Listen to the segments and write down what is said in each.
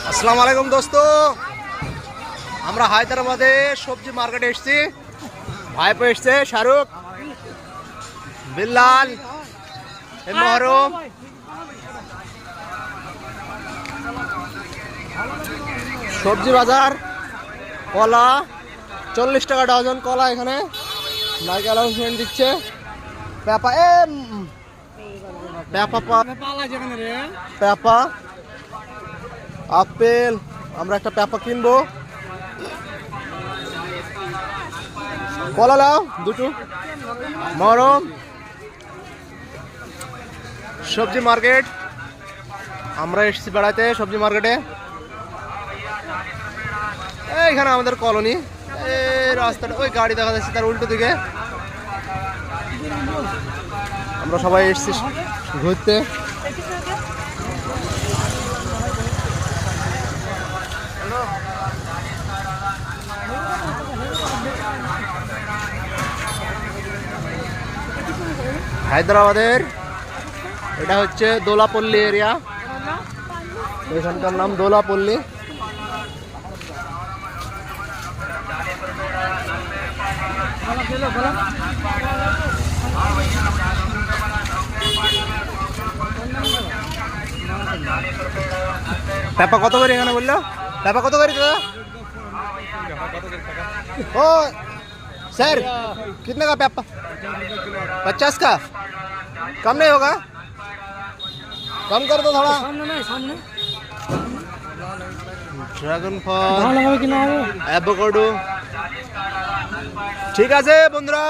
আসসালামু আলাইকুম দোস্ত, আমরা হায়দ্রাবাদে সবজি মার্কেটে এসেছি। ভাইপো এসছে, শাহরুখ, বিল্লাল, মহরম। সবজি বাজার, কলা 40 টাকা ডজন কলা। এখানে নাইকেল অ্যানাউন্সমেন্ট দিচ্ছে। পেঁপা পেঁপা, আপেল। আমরা একটা পেঁপা কিনবো। কলা লাও দুটো। মরম সবজি মার্কেট, আমরা এসেছি বেড়াতে সবজি মার্কেটে। এইখানে আমাদের কলোনি। এই রাস্তাটা, ওই গাড়ি দেখা যাচ্ছে তার উল্টো দিকে। আমরা সবাই এসেছি ঘুরতে। হায়দ্রাবাদের এটা হচ্ছে দোলাপল্লী এরিয়া। এখানকার নাম দোলাপল্লী। পেঁপা কত করে এখানে বললো? পেঁপা কত করে দাদা? ओ सर कितने का पेपा? 50 का। कम नहीं होगा? कम कर दो थोड़ा। ड्रैगन फल, एवोकाडो। ঠিক আছে বন্ধুরা,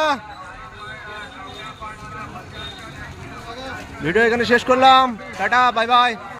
ভিডিও এখানে শেষ করলাম। Tata, bye bye.